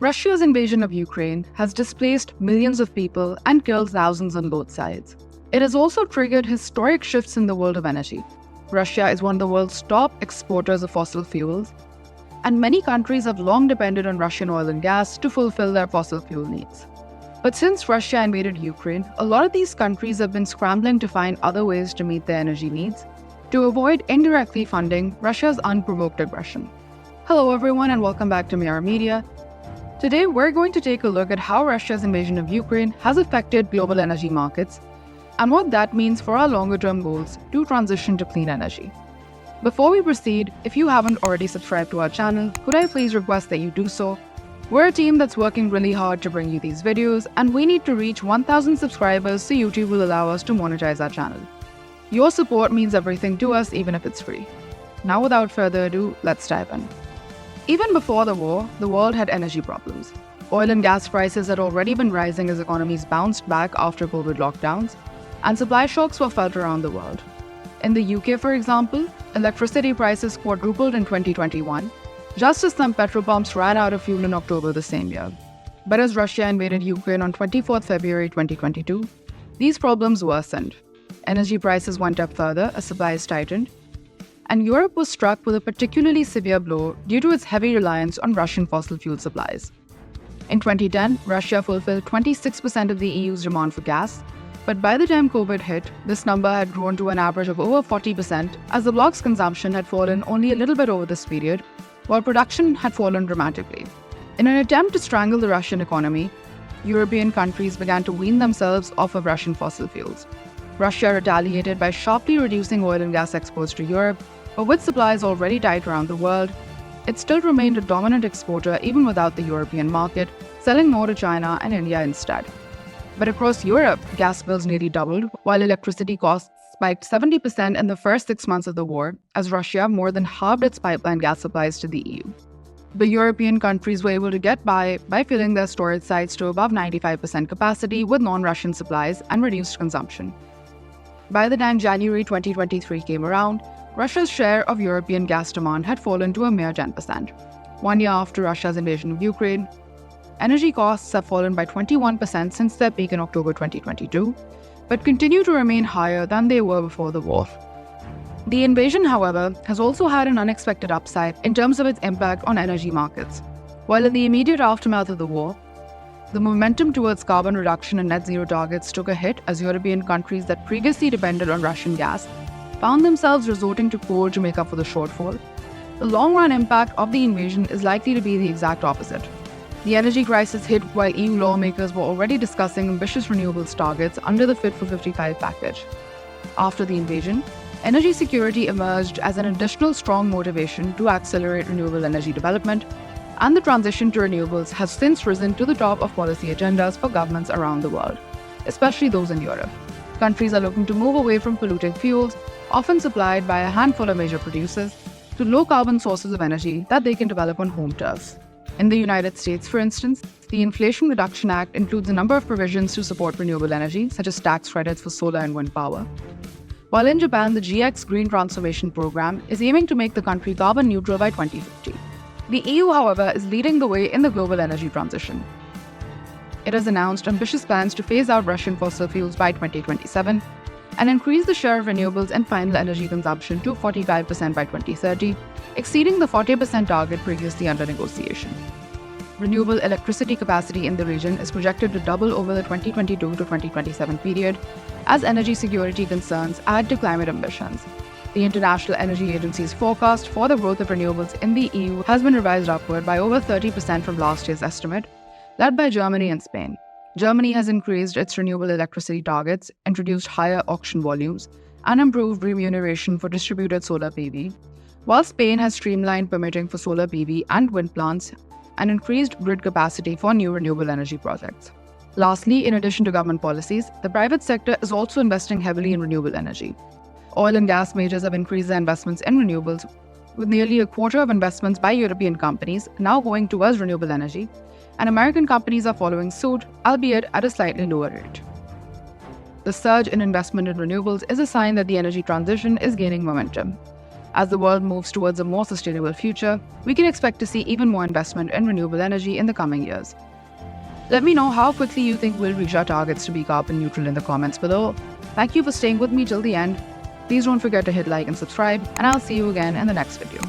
Russia's invasion of Ukraine has displaced millions of people and killed thousands on both sides. It has also triggered historic shifts in the world of energy. Russia is one of the world's top exporters of fossil fuels, and many countries have long depended on Russian oil and gas to fulfill their fossil fuel needs. But since Russia invaded Ukraine, a lot of these countries have been scrambling to find other ways to meet their energy needs to avoid indirectly funding Russia's unprovoked aggression. Hello everyone and welcome back to Mayar Media. Today we're going to take a look at how Russia's invasion of Ukraine has affected global energy markets and what that means for our longer-term goals to transition to clean energy. Before we proceed, if you haven't already subscribed to our channel, could I please request that you do so? We're a team that's working really hard to bring you these videos, and we need to reach 1,000 subscribers so YouTube will allow us to monetize our channel. Your support means everything to us, even if it's free. Now without further ado, let's dive in. Even before the war, the world had energy problems. Oil and gas prices had already been rising as economies bounced back after COVID lockdowns, and supply shocks were felt around the world. In the UK, for example, electricity prices quadrupled in 2021, just as some petrol pumps ran out of fuel in October the same year. But as Russia invaded Ukraine on 24 February 2022, these problems worsened. Energy prices went up further as supplies tightened, and Europe was struck with a particularly severe blow due to its heavy reliance on Russian fossil fuel supplies. In 2010, Russia fulfilled 26% of the EU's demand for gas, but by the time COVID hit, this number had grown to an average of over 40% as the bloc's consumption had fallen only a little bit over this period, while production had fallen dramatically. In an attempt to strangle the Russian economy, European countries began to wean themselves off of Russian fossil fuels. Russia retaliated by sharply reducing oil and gas exports to Europe, but with supplies already tight around the world, it still remained a dominant exporter even without the European market, selling more to China and India instead. But across Europe, gas bills nearly doubled, while electricity costs spiked 70% in the first 6 months of the war, as Russia more than halved its pipeline gas supplies to the EU. The European countries were able to get by filling their storage sites to above 95% capacity with non-Russian supplies and reduced consumption. By the time January 2023 came around, Russia's share of European gas demand had fallen to a mere 10%. 1 year after Russia's invasion of Ukraine, energy costs have fallen by 21% since their peak in October 2022, but continue to remain higher than they were before the war. The invasion, however, has also had an unexpected upside in terms of its impact on energy markets. While in the immediate aftermath of the war, the momentum towards carbon reduction and net zero targets took a hit as European countries that previously depended on Russian gas found themselves resorting to coal to make up for the shortfall. The long-run impact of the invasion is likely to be the exact opposite. The energy crisis hit while EU lawmakers were already discussing ambitious renewables targets under the Fit for 55 package. After the invasion, energy security emerged as an additional strong motivation to accelerate renewable energy development, and the transition to renewables has since risen to the top of policy agendas for governments around the world, especially those in Europe. Countries are looking to move away from polluting fuels, often supplied by a handful of major producers, to low-carbon sources of energy that they can develop on home turf. In the United States, for instance, the Inflation Reduction Act includes a number of provisions to support renewable energy, such as tax credits for solar and wind power. While in Japan, the GX Green Transformation Program is aiming to make the country carbon neutral by 2050. The EU, however, is leading the way in the global energy transition. It has announced ambitious plans to phase out Russian fossil fuels by 2027 and increase the share of renewables in final energy consumption to 45% by 2030, exceeding the 40% target previously under negotiation. Renewable electricity capacity in the region is projected to double over the 2022 to 2027 period as energy security concerns add to climate ambitions. The International Energy Agency's forecast for the growth of renewables in the EU has been revised upward by over 30% from last year's estimate, led by Germany and Spain. Germany has increased its renewable electricity targets, introduced higher auction volumes, and improved remuneration for distributed solar PV, while Spain has streamlined permitting for solar PV and wind plants and increased grid capacity for new renewable energy projects. Lastly, in addition to government policies, the private sector is also investing heavily in renewable energy. Oil and gas majors have increased their investments in renewables, with nearly a quarter of investments by European companies now going towards renewable energy, and American companies are following suit, albeit at a slightly lower rate. The surge in investment in renewables is a sign that the energy transition is gaining momentum. As the world moves towards a more sustainable future, we can expect to see even more investment in renewable energy in the coming years. Let me know how quickly you think we'll reach our targets to be carbon neutral in the comments below. Thank you for staying with me till the end. Please don't forget to hit like and subscribe, and I'll see you again in the next video.